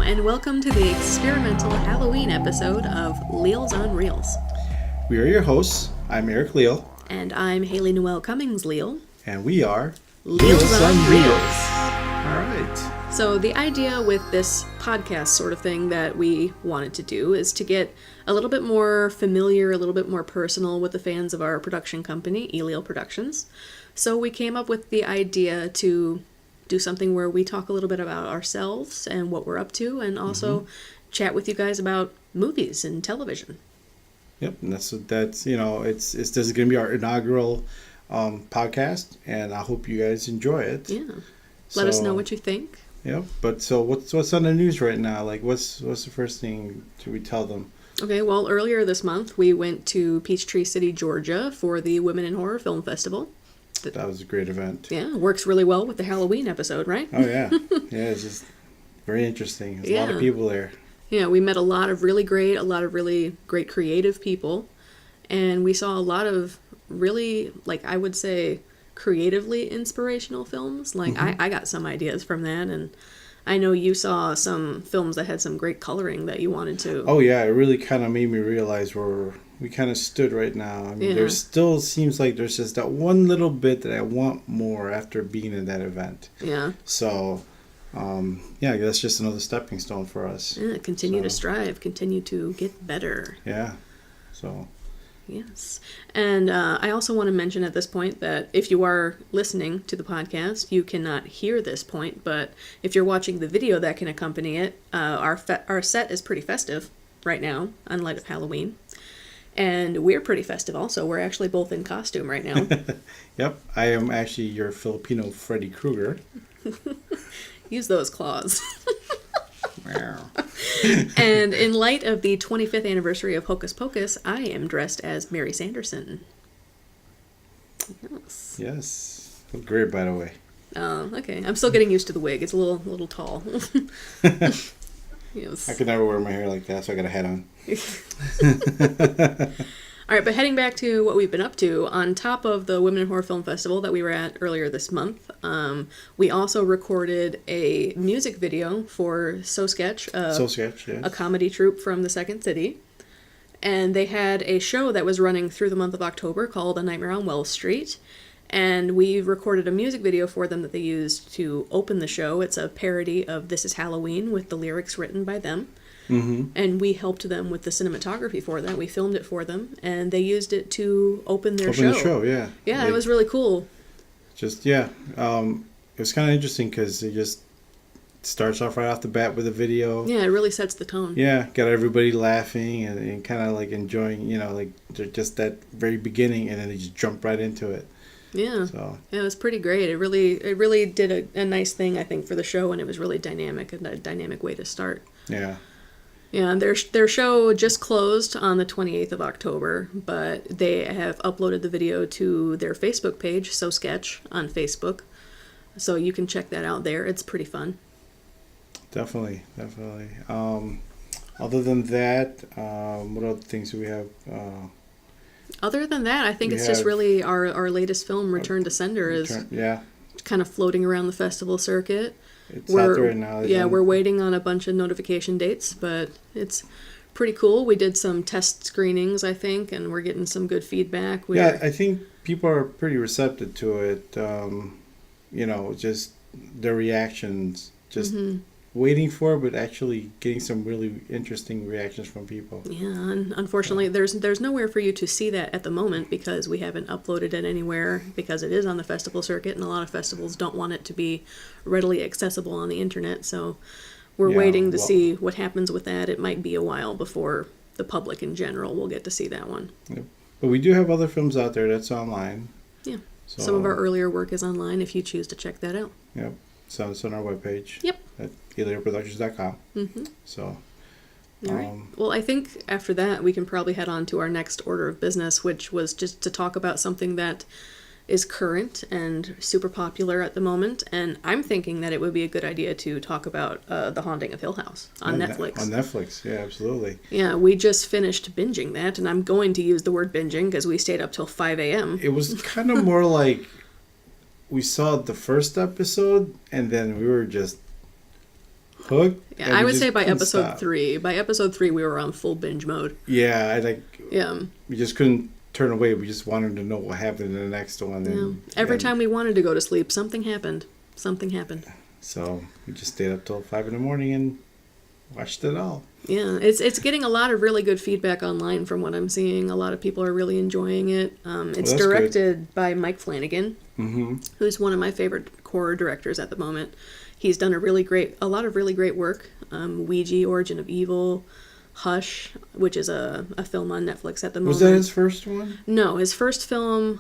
and welcome to the experimental Halloween episode of Leals on Reels. We are your hosts. I'm Erik Leal. And I'm Haley Noel Cummings Leal. And we are Leals on Reels. All right. So the idea with this podcast sort of thing that we wanted to do is to get a little bit more familiar, a little bit more personal with the fans of our production company, Leal Productions. So we came up with the idea to do something where we talk a little bit about ourselves and what we're up to, and also chat with you guys about movies and television. Yep, and that's it's this is going to be our inaugural podcast, and I hope you guys enjoy it. Yeah, let us know what you think. Yep, but so what's on the news right now? Like, what's the first thing should we tell them? Okay, well, earlier this month we went to Peachtree City, Georgia for the Women in Horror Film Festival. That was a great event. Yeah, works really well with the Halloween episode, right? Oh, yeah. Yeah, it's just very interesting. There's a lot of people there. Yeah, we met a lot of really great creative people. And we saw a lot of really, I would say, creatively inspirational films. I got some ideas from that, and I know you saw some films that had some great coloring that you wanted to... Oh, yeah, it really kind of made me realize where we kind of stood right now. I mean, there still seems like there's just that one little bit that I want more after being in that event. Yeah. So, that's just another stepping stone for us. Yeah, continue to strive, continue to get better. Yeah, so... Yes. And I also want to mention at this point that if you are listening to the podcast, you cannot hear this point, but if you're watching the video that can accompany it, our set is pretty festive right now, in light of Halloween. And we're pretty festive also. We're actually both in costume right now. Yep. I am actually your Filipino Freddy Krueger. Use those claws. And in light of the 25th anniversary of Hocus Pocus, I am dressed as Mary Sanderson. Yes. Look great, by the way. Oh, okay. I'm still getting used to the wig. It's a little tall. Yes. I could never wear my hair like that, so I got a hat on. All right, but heading back to what we've been up to, on top of the Women in Horror Film Festival that we were at earlier this month, we also recorded a music video for So Sketch, yes. A comedy troupe from the Second City. And they had a show that was running through the month of October called A Nightmare on Wells Street. And we recorded a music video for them that they used to open the show. It's a parody of This Is Halloween with the lyrics written by them. Mm-hmm. And we helped them with the cinematography for that. We filmed it for them, and they used it to open their show. Open the show, yeah. Yeah, it was really cool. It was kind of interesting because it just starts off right off the bat with a video. Yeah, it really sets the tone. Yeah, got everybody laughing and kind of enjoying, just that very beginning, and then they just jump right into it. Yeah, it was pretty great. It really did a nice thing, I think, for the show, and it was really dynamic, and a dynamic way to start. Yeah. Yeah, and their show just closed on the 28th of October, but they have uploaded the video to their Facebook page, So Sketch, on Facebook. So you can check that out there. It's pretty fun. Definitely. Other than that, what other things do we have? Other than that, I think it's just really our latest film, Return to Sender, is kind of floating around the festival circuit. It's out there now. Yeah, we're waiting on a bunch of notification dates, but it's pretty cool. We did some test screenings, I think, and we're getting some good feedback. I think people are pretty receptive to it. Just their reactions, just waiting for it, but actually getting some really interesting reactions from people. Yeah, and unfortunately, there's nowhere for you to see that at the moment because we haven't uploaded it anywhere because it is on the festival circuit, and a lot of festivals don't want it to be readily accessible on the internet. So we're waiting to see what happens with that. It might be a while before the public in general will get to see that one. Yep. But we do have other films out there that's online. Yeah, so some of our earlier work is online if you choose to check that out. Yep. So it's on our webpage. Yep. At EliaProductions.com. Mm-hmm. So. All right. Well, I think after that we can probably head on to our next order of business, which was just to talk about something that is current and super popular at the moment. And I'm thinking that it would be a good idea to talk about The Haunting of Hill House on Netflix. On Netflix, yeah, absolutely. Yeah, we just finished binging that, and I'm going to use the word binging because we stayed up till 5 a.m. It was kind of more like we saw the first episode, and then we were just hooked. Yeah, I would say by couldn't episode stop. 3. By episode 3, we were on full binge mode. Yeah, Yeah. we just couldn't turn away. We just wanted to know what happened in the next one. And, Every time we wanted to go to sleep, something happened. Something happened. So we just stayed up till 5 in the morning and watched it all. Yeah, it's getting a lot of really good feedback online from what I'm seeing. A lot of people are really enjoying it. It's that's directed by Mike Flanagan, Mm-hmm. who's one of my favorite horror directors at the moment. He's done a lot of really great work. Ouija, Origin of Evil, Hush, which is a film on Netflix at the moment. Was that his first one? No, his first film,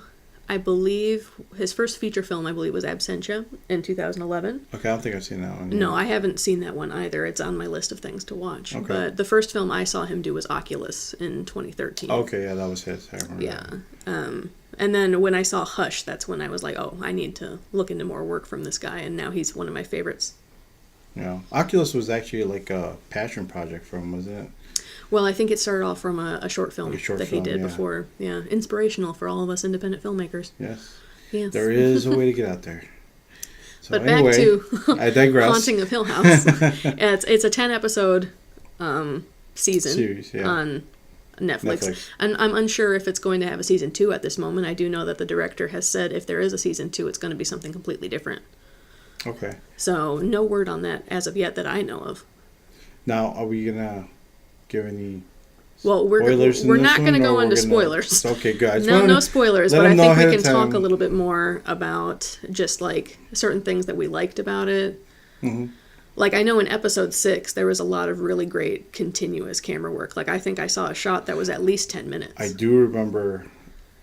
his first feature film, I believe, was Absentia in 2011. Okay, I don't think I've seen that one. No, I haven't seen that one either. It's on my list of things to watch. Okay. But the first film I saw him do was Oculus in 2013. Okay, yeah, that was his. I remember Yeah. that. And then when I saw Hush, that's when I was like, oh, I need to look into more work from this guy. And now he's one of my favorites. Yeah. Oculus was actually like a passion project for him, wasn't it? Well, I think it started off from a short film Like a short that film, he did yeah. before. Yeah, inspirational for all of us independent filmmakers. Yes. Yes. There is a way to get out there. So But anyway, back to I digress. Haunting of Hill House. It's a 10-episode season Series, yeah. on Netflix. And I'm unsure if it's going to have a season 2 at this moment. I do know that the director has said if there is a season 2, it's going to be something completely different. Okay. So no word on that as of yet that I know of. Now, are we gonna give any Well, spoilers in we're this not going to one, or go we're into gonna- spoilers. Okay, good. I just No, wanna no spoilers, let but I them know think we ahead can of talk time. a little bit more about just like certain things that we liked about it. Mhm. Like I know in episode 6 there was a lot of really great continuous camera work. Like I think I saw a shot that was at least 10 minutes. I do remember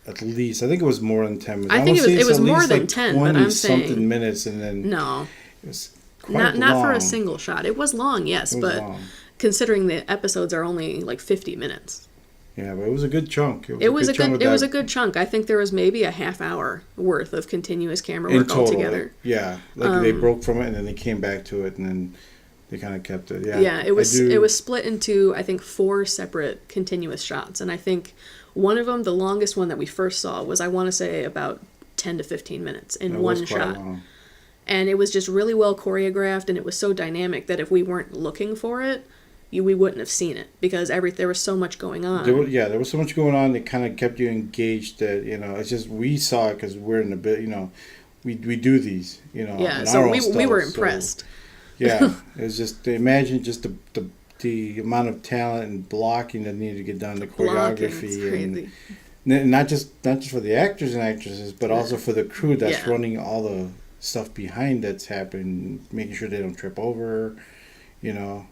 at least. I think it was more than 10 minutes. I think wanna say it it's was at more least than like 10, but 20 I'm saying- something minutes, and then No, it was quite not for a long. single shot. It was long, yes, It was but long. considering the episodes are only like 50 minutes. Yeah, but it was a good chunk. It was a chunk good of it was a that good chunk. I think there was maybe a half hour worth of continuous camera in work total. altogether. Yeah, like they broke from it and then they came back to it and then they kind of kept it. Yeah, Yeah, it was split into I think 4 separate continuous shots, and I think one of them, the longest one that we first saw, was I want to say about 10 to 15 minutes in It one was quite shot. long. And it was just really well choreographed, and it was so dynamic that if we weren't looking for it, we wouldn't have seen it because there was so much going on. There was so much going on that kind of kept you engaged. That it's just we saw it because we're in the bit. We do these. Yeah, in so our own we were stuff, so, impressed. yeah, it was just imagine just the amount of talent and blocking that needed to get done, the Blocking, it's choreography, crazy. and not just for the actors and actresses, but also for the crew that's Yeah. running all the stuff behind that's happening, making sure they don't trip over. Yeah,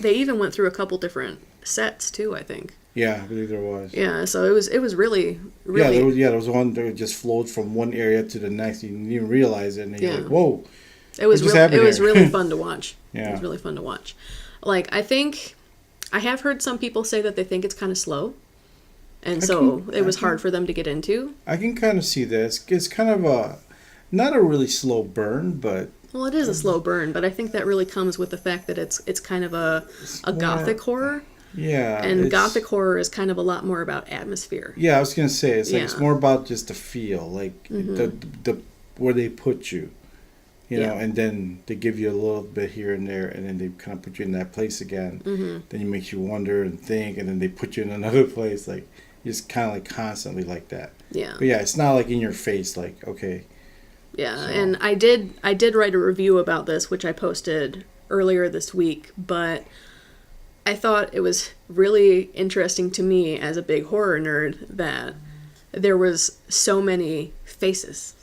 they even went through a couple different sets too, I think. Yeah, I believe there was. Yeah, so it was really There was one that just flowed from one area to the next. You didn't even realize it, and you're Yeah. like, "Whoa!" It was What just happened here? really fun to watch. Yeah. It was really fun to watch. Like I think I have heard some people say that they think it's kind of slow, and it was hard for them to get into. I can kind of see this. It's kind of not a really slow burn, but Well, it is a slow burn, but I think that really comes with the fact that it's kind of a gothic horror, yeah. and gothic horror is kind of a lot more about atmosphere. Yeah, I was gonna say it's Yeah. it's more about just the feel, like the where they put you, Yeah. and then they give you a little bit here and there, and then they kind of put you in that place again. Then it makes you wonder and think, and then they put you in another place, like just kind of like constantly like that. Yeah. But yeah, it's not like in your face, like okay. Yeah, So- and I did write a review about this, which I posted earlier this week, but I thought it was really interesting to me as a big horror nerd that there was so many faces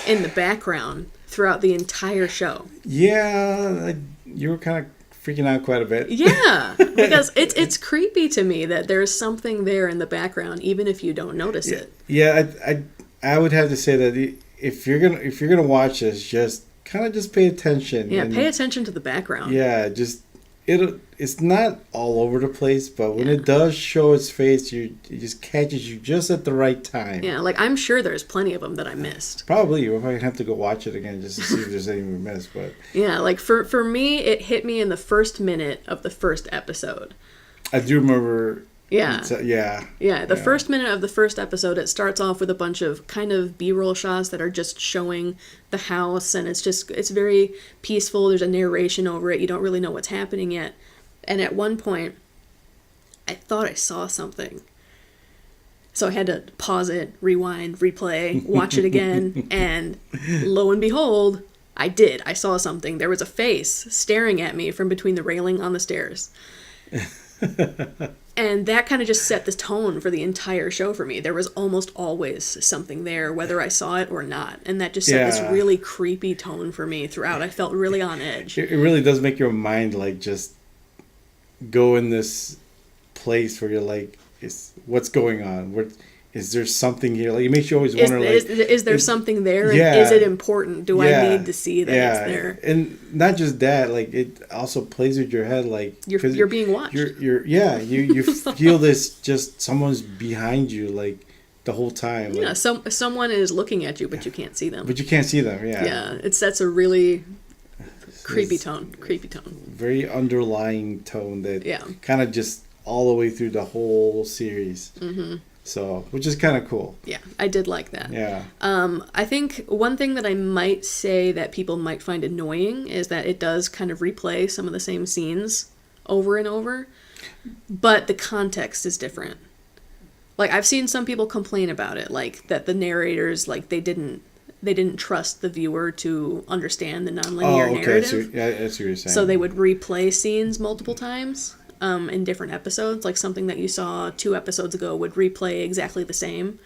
in the background throughout the entire show. Yeah, you were kind of freaking out quite a bit. Yeah, because it's creepy to me that there's something there in the background, even if you don't notice it. Yeah, I would have to say that if you're gonna watch this, just kind of just pay attention. Yeah, and, pay attention to the background. Yeah, just it's not all over the place, but when it does show its face, it just catches you just at the right time. Yeah, like I'm sure there's plenty of them that I missed. Probably we'll probably have to go watch it again just to see if there's any we missed. But Yeah, like for me, it hit me in the first minute of the first episode. I do remember Yeah. Yeah. Yeah, the first minute of the first episode, it starts off with a bunch of kind of B-roll shots that are just showing the house, and it's very peaceful. There's a narration over it. You don't really know what's happening yet. And at one point, I thought I saw something. So I had to pause it, rewind, replay, watch it again, and lo and behold, I did. I saw something. There was a face staring at me from between the railing on the stairs. And that kind of just set the tone for the entire show for me. There was almost always something there, whether I saw it or not. And that just set this really creepy tone for me throughout. I felt really on edge. It really does make your mind, like, just go in this place where you're like, what's going on? Is there something here? Like, it makes you always wonder, is there something there? And is it important? Do I need to see that it's there? And not just that, like, it also plays with your head, like, you're being watched. You feel this, just someone's behind you, like, the whole time. Yeah, like, someone is looking at you, but you can't see them. Yeah, it sets a really creepy tone. Very underlying tone that kind of just all the way through the whole series. Mm-hmm. So, which is kind of cool. Yeah, I did like that. Yeah. I think one thing that I might say that people might find annoying is that it does kind of replay some of the same scenes over and over, but the context is different. Like, I've seen some people complain about it, like that the narrators, like, they didn't trust the viewer to understand the nonlinear narrative. That's what you're saying. So they would replay scenes multiple times. In different episodes, like something that you saw 2 episodes ago would replay exactly the same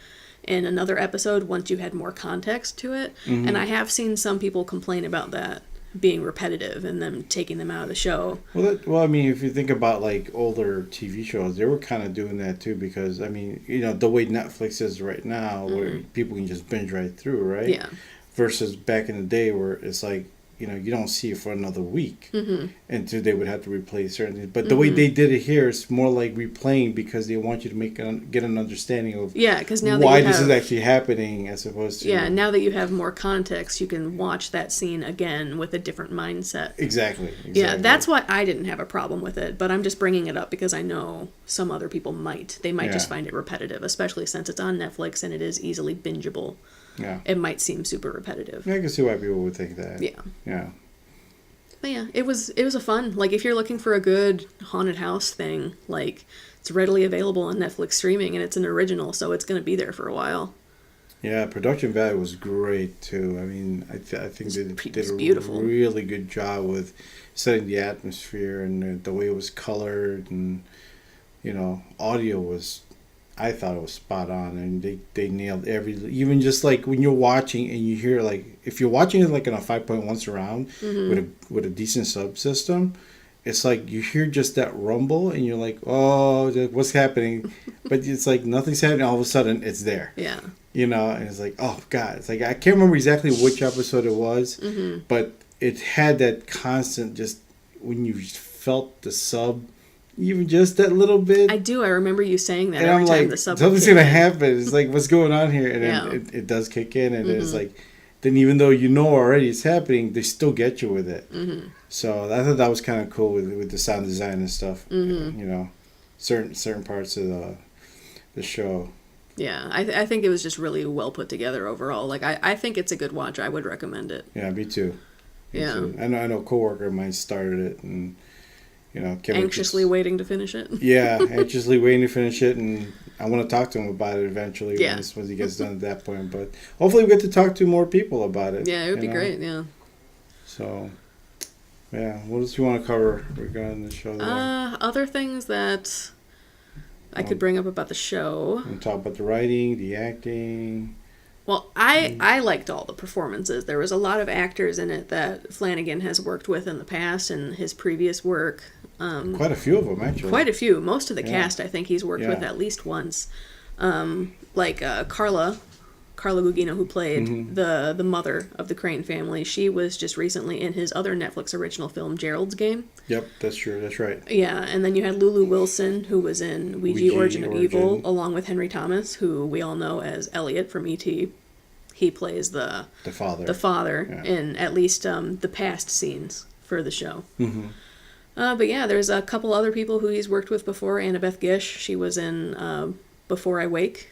in another episode once you had more context to it. Mm-hmm. And I have seen some people complain about that being repetitive and them taking them out of the show. Well, I mean, if you think about, like, older TV shows, they were kind of doing that too, because, I mean, you know, the way Netflix is right now, where people can just binge right through, right? Yeah. Versus back in the day where it's like, you know, you don't see it for another week until they would have to replay certain things. But the way they did it here is more like replaying, because they want you to get an understanding of because now why this is actually happening, as opposed to now that you have more context, you can watch that scene again with a different mindset. Exactly. Yeah, that's why I didn't have a problem with it, but I'm just bringing it up because I know some other people might. They might just find it repetitive, especially since it's on Netflix and it is easily bingeable. Yeah. It might seem super repetitive. I can see why people would think that. Yeah. Yeah. But yeah, it was a fun, like, if you're looking for a good haunted house thing, like, it's readily available on Netflix streaming, and it's an original, so it's going to be there for a while. Yeah, production value was great too. I mean, I think they did a beautiful. Really good job with setting the atmosphere and the way it was colored, and, you know, audio was, I thought it was spot on, and they nailed even just like when you're watching and you hear, like, if you're watching it like in a 5.1 surround with a decent subsystem, it's like you hear just that rumble and you're like, oh, what's happening? But it's like nothing's happening. All of a sudden, it's there. Yeah. You know, and it's like, oh God, it's like I can't remember exactly which episode it was, but it had that constant, just when you felt the sub. Even just that little bit. I do. I remember you saying that and every I'm time like, the sub. Something's gonna happen. It's like, what's going on here? And then it does kick in, and it's like, then even though you know already it's happening, they still get you with it. So I thought that was kind of cool with the sound design and stuff. You know, certain parts of the show. Yeah, I think it was just really well put together overall. Like, I think it's a good watch. I would recommend it. Yeah, me too. Me too. I know a coworker of mine started it, and, you know, anxiously waiting to finish it. Yeah, anxiously waiting to finish it, and I want to talk to him about it eventually once he gets done at that point. But hopefully we get to talk to more people about it. Yeah, it would be great, yeah. So, yeah, what else do you want to cover regarding the show? Other things that I could bring up about the show. And talk about the writing, the acting. Well, I liked all the performances. There was a lot of actors in it that Flanagan has worked with in the past and his previous work. Quite a few of them, actually. Quite a few. Most of the cast, I think he's worked with at least once. Like Carla Gugino, who played the mother of the Crane family. She was just recently in his other Netflix original film, Gerald's Game. Yep, that's true. That's right. Yeah, and then you had Lulu Wilson, who was in Ouija Origin of Evil, along with Henry Thomas, who we all know as Elliot from E.T. He plays the father in at least the past scenes for the show. But yeah, there's a couple other people who he's worked with before. Annabeth Gish, she was in Before I Wake.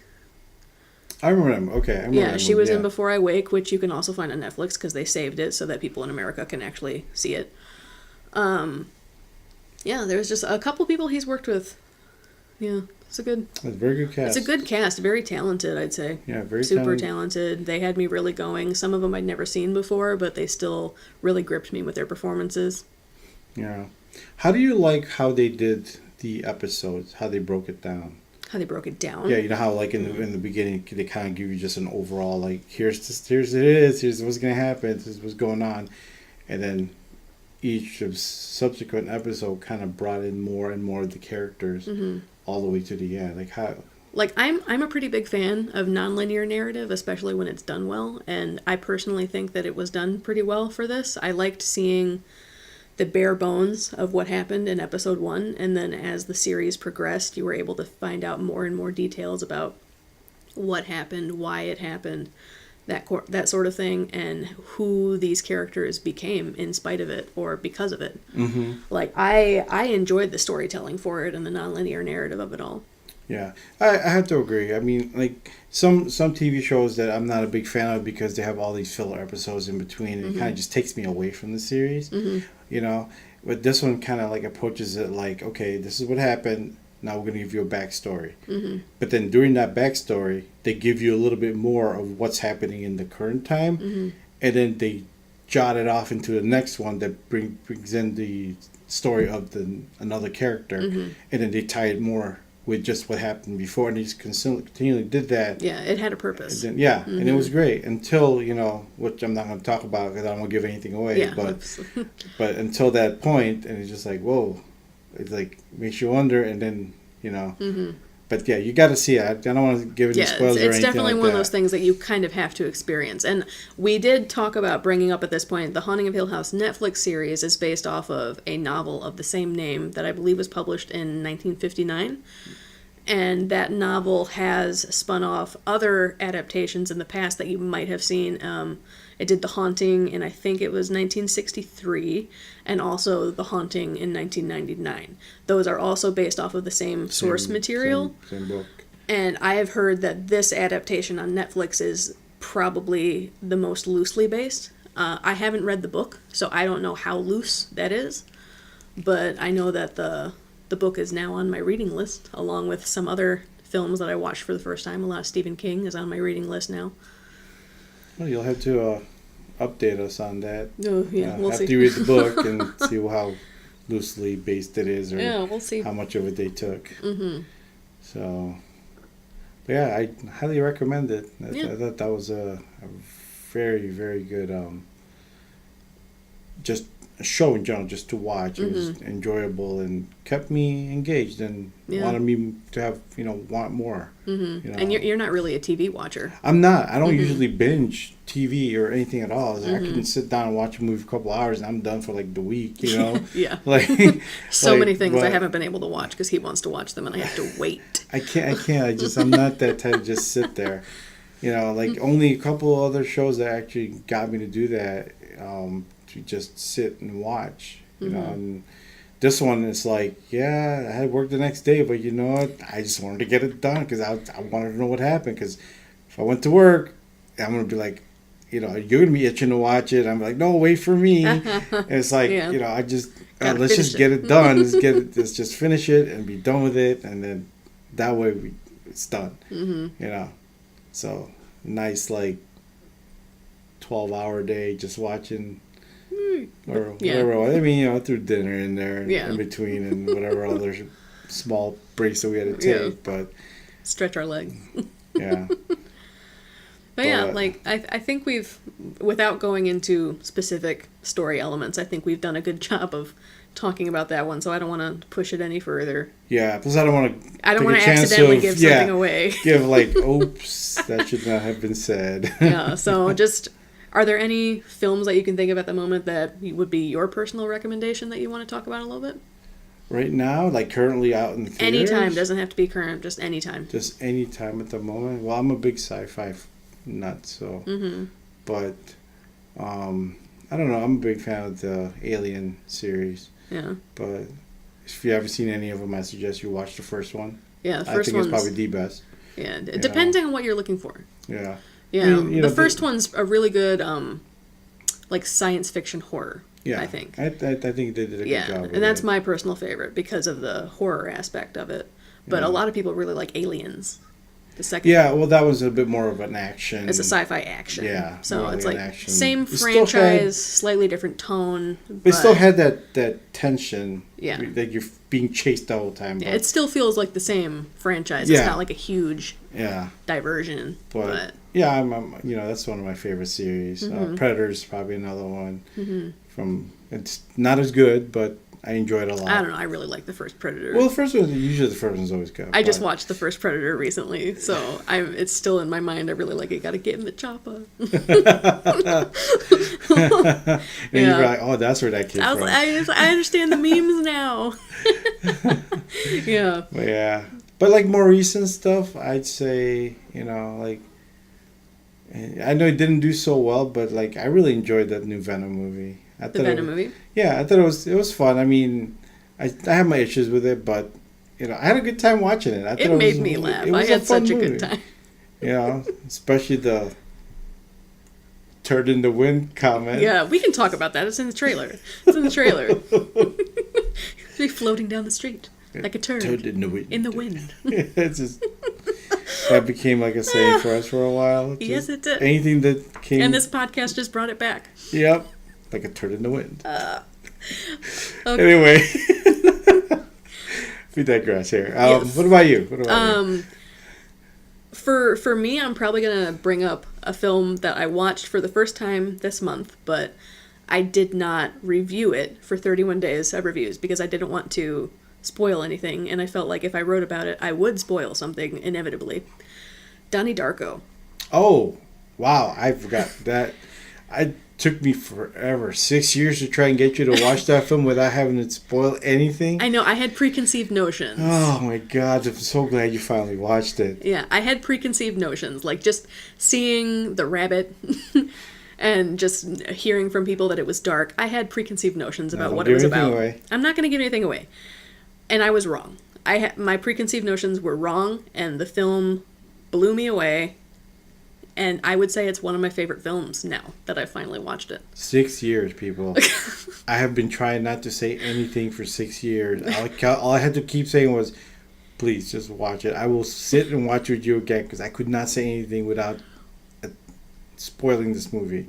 I remember him. Okay, I remember Yeah, that she movie, was in yeah. Before I Wake, which you can also find on Netflix because they saved it so that people in America can actually see it. Yeah, there's just a couple people he's worked with. Yeah, it's a good. It's a very good cast. It's a good cast. Very talented, I'd say. Yeah, very Super talented. They had me really going. Some of them I'd never seen before, but they still really gripped me with their performances. Yeah. How do you like how they did the episodes? How they broke it down? How they broke it down. Yeah, you know how like in the beginning they kind of give you just an overall like here's it is, here's what's gonna happen, this is what's going on, and then each of subsequent episode kind of brought in more and more of the characters all the way to the end. Like how. Like I'm a pretty big fan of nonlinear narrative, especially when it's done well, and I personally think that it was done pretty well for this. I liked seeing the bare bones of what happened in episode 1, and then as the series progressed, you were able to find out more and more details about what happened, why it happened, that sort of thing, and who these characters became in spite of it or because of it. Mm-hmm. Like I enjoyed the storytelling for it and the nonlinear narrative of it all. Yeah, I have to agree. I mean, like some TV shows that I'm not a big fan of because they have all these filler episodes in between, and it kind of just takes me away from the series. You know, but this one kind of like approaches it like, okay, this is what happened. Now we're gonna give you a backstory. But then during that backstory, they give you a little bit more of what's happening in the current time, and then they jot it off into the next one that brings in the story of another character, and then they tie it more with just what happened before, and they just continually did that. Yeah, it had a purpose. And then, and it was great until, which I'm not going to talk about because I don't want to give anything away, but until that point, and it's just like, whoa, it like makes you wonder, and then, but yeah, you got to see it. I don't want to give any spoilers or anything. It's definitely one of those things that you kind of have to experience. And we did talk about bringing up at this point, the Haunting of Hill House Netflix series is based off of a novel of the same name that I believe was published in 1959. And that novel has spun off other adaptations in the past that you might have seen. It did The Haunting in, I think it was 1963, and also The Haunting in 1999. Those are also based off of the same source material. Same book. And I have heard that this adaptation on Netflix is probably the most loosely based. I haven't read the book, so I don't know how loose that is. But I know that the book is now on my reading list, along with some other films that I watched for the first time. A lot of Stephen King is on my reading list now. Well, you'll have to update us on that. Oh, yeah, we'll see. After you read the book and see how loosely based it is, or we'll see how much of it they took. So, but yeah, I highly recommend it. I thought that was a very, very good, just a show in general, just to watch. It was enjoyable and kept me engaged and wanted me to have, want more. And you're not really a TV watcher. I'm not. I don't usually binge TV or anything at all. I can sit down and watch a movie for a couple hours and I'm done for like the week, Yeah. Like so many things I haven't been able to watch because he wants to watch them and I have to wait. I can't. I'm not that type to just sit there. Like only a couple other shows that actually got me to do that, to just sit and watch, and this one is like, yeah, I had work the next day, but you know what, I just wanted to get it done because I wanted to know what happened, because if I went to work, I'm going to be like, you're going to be itching to watch it. I'm like, no, wait for me. And it's like, I just, let's just get it done. Let's just finish it and be done with it. And then that way it's done, so nice, like 12-hour day, just watching or whatever. I mean, through dinner in there and in between and whatever other small breaks that we had to take, but stretch our legs. Yeah. But yeah, like I think we've, without going into specific story elements, I think we've done a good job of talking about that one, so I don't want to push it any further. Yeah, plus I don't want to accidentally give something away. Give like, oops, that should not have been said. Yeah, so just, are there any films that you can think of at the moment that would be your personal recommendation that you want to talk about a little bit? Right now, like currently out in the theaters? Anytime, doesn't have to be current, just anytime. Just anytime at the moment. Well, I'm a big sci-fi nut, so. But, I don't know, I'm a big fan of the Alien series. Yeah. But if you haven't seen any of them, I suggest you watch the first one. Yeah, the first one's... I think it's probably the best. Yeah, depending on what you're looking for. Yeah. Yeah, I mean, the first one's a really good, like, science fiction horror, I think. I think they did a good job. And that's my personal favorite because of the horror aspect of it. But a lot of people really like Aliens. The second one. Well, that was a bit more of an action. It's a sci-fi action. Yeah. So it's like action. Same franchise, slightly different tone. But it still had that tension. Yeah. That you're being chased the whole time. Yeah, it still feels like the same franchise. It's not like a huge diversion. But yeah, that's one of my favorite series. Predator's probably another one. It's not as good, but I enjoyed it a lot. I don't know. I really like the first Predator. Well, the first one's always good. I just watched the first Predator recently, so it's still in my mind. I really like it. Got to get in the chopper. And you're like, oh, that's where that came from. I understand the memes now. Yeah. But like more recent stuff, I'd say, like, I know it didn't do so well, but like I really enjoyed that new Venom movie. The Venom movie? Yeah, I thought it was fun. I mean, I have my issues with it, but I had a good time watching it. It made me laugh. I had such a good time. Especially the turd in the wind comment. Yeah, we can talk about that. It's in the trailer. Be floating down the street like a turd in the wind. In the wind. It's just, that became like a saying for us for a while. Yes, it did. Anything that came... And this podcast just brought it back. Yep. Like a turd in the wind. Okay. Anyway. We digress here. Yes. What about you? For me, I'm probably going to bring up a film that I watched for the first time this month, but I did not review it for 31 days of reviews because I didn't want to spoil anything, and I felt like if I wrote about it, I would spoil something inevitably. Donnie Darko. Oh, wow. I forgot that. It took me forever, 6 years to try and get you to watch that film without having it spoil anything. I know, I had preconceived notions. Oh my God, I'm so glad you finally watched it. Yeah, I had preconceived notions, like just seeing the rabbit and just hearing from people that it was dark. I had preconceived notions about what it was about. I'm not going to give anything away. And I was wrong. My preconceived notions were wrong, and the film blew me away. And I would say it's one of my favorite films now that I finally watched it. 6 years, people. I have been trying not to say anything for 6 years. All I had to keep saying was, please, just watch it. I will sit and watch with you again because I could not say anything without spoiling this movie.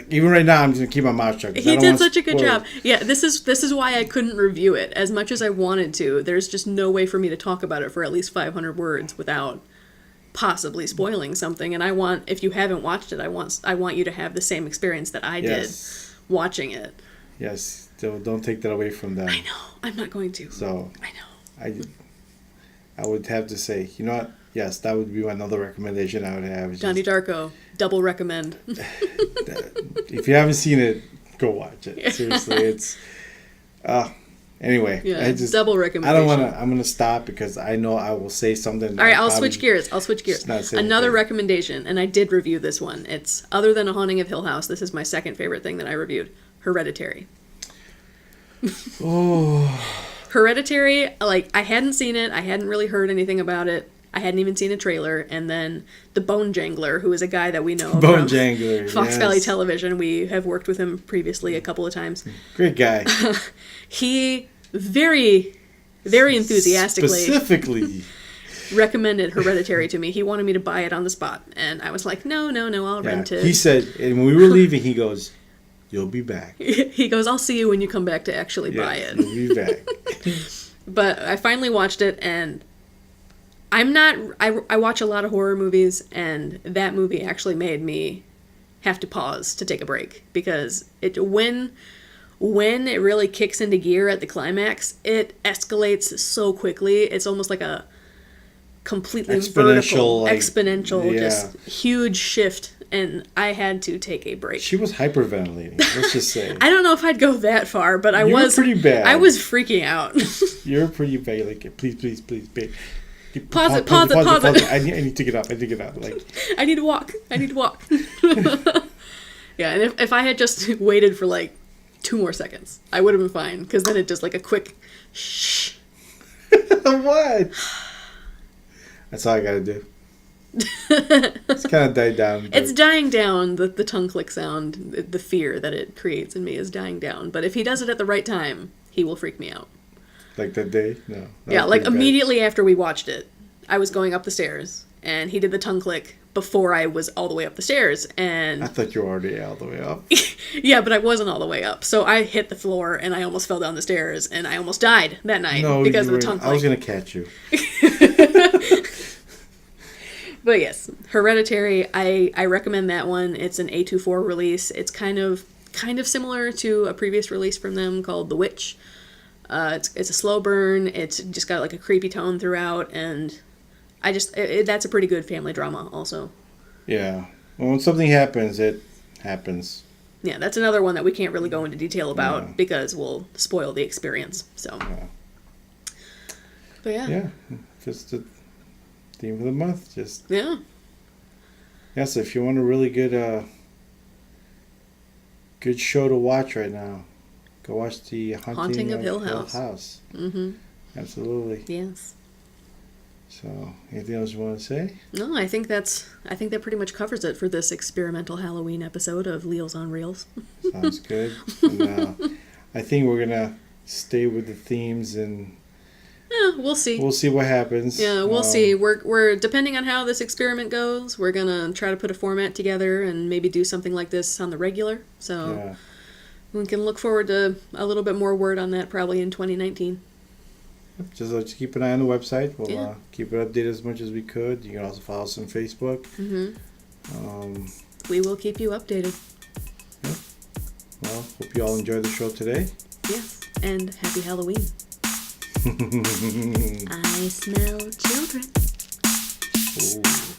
Even right now, I'm just going to keep my mouth shut. He did such a good job. Yeah, this is why I couldn't review it as much as I wanted to. There's just no way for me to talk about it for at least 500 words without possibly spoiling something. And if you haven't watched it, I want you to have the same experience that I did watching it. Yes, don't take that away from them. I know, I'm not going to. So I know. I would have to say, you know what? Yes, that would be another recommendation I would have. Donnie Darko, double recommend. If you haven't seen it, go watch it. Seriously, it's anyway. Yeah, double recommendation. I don't want to. I'm going to stop because I know I will say something. All right, I'll switch gears. Another recommendation, and I did review this one. It's other than A Haunting of Hill House. This is my second favorite thing that I reviewed. Hereditary. Oh. Hereditary, like, I hadn't seen it. I hadn't really heard anything about it. I hadn't even seen a trailer. And then the Bone Jangler, who is a guy that we know from Fox Valley Television. We have worked with him previously a couple of times. Great guy. He very, very enthusiastically specifically recommended Hereditary to me. He wanted me to buy it on the spot. And I was like, no, I'll rent it. He said, and when we were leaving, he goes, "You'll be back." He goes, "I'll see you when you come back to actually buy it." You'll be back. But I finally watched it, and I watch a lot of horror movies, and that movie actually made me have to pause to take a break, because when it really kicks into gear at the climax, it escalates so quickly. It's almost like a completely exponential, just huge shift. And I had to take a break. She was hyperventilating, let's just say. I don't know if I'd go that far, but You were pretty bad. I was freaking out. You're pretty bad. Like, please, babe. Pause it. I need to get up. Like, I need to walk. Yeah, and if I had just waited for like 2 more seconds. I would have been fine, because then it does like a quick shh. What? That's all I gotta do. It's kind of died down. It's dying down. The tongue click sound, the fear that it creates in me is dying down. But if he does it at the right time, he will freak me out. Like that day? No. Yeah, like immediately after we watched it, I was going up the stairs, and he did the tongue click before I was all the way up the stairs, and... I thought you were already all the way up. Yeah, but I wasn't all the way up. So I hit the floor, and I almost fell down the stairs, and I almost died that night because of the tongue click. I was going to catch you. But yes, Hereditary, I recommend that one. It's an A24 release. It's kind of similar to a previous release from them called The Witch. It's a slow burn. It's just got like a creepy tone throughout, and that's a pretty good family drama also. Yeah. Well, when something happens, it happens. Yeah, that's another one that we can't really go into detail about because we'll spoil the experience. So. Yeah. But yeah. Yeah. Just the theme of the month. Just. Yeah. Yeah, so if you want a really good show to watch right now, go watch the Haunting of Hill House. Mm-hmm. Absolutely. Yes. So, anything else you want to say? No, I think that pretty much covers it for this experimental Halloween episode of Leals on Reels. Sounds good. And, I think we're gonna stay with the themes, and we'll see. We'll see what happens. Yeah, we'll see. We're depending on how this experiment goes, we're gonna try to put a format together and maybe do something like this on the regular. So we can look forward to a little bit more word on that probably in 2019. Just keep an eye on the website. We'll keep it updated as much as we could. You can also follow us on Facebook. Mm-hmm. We will keep you updated. Yeah. Well, hope you all enjoyed the show today. Yes, and happy Halloween. I smell children. Ooh.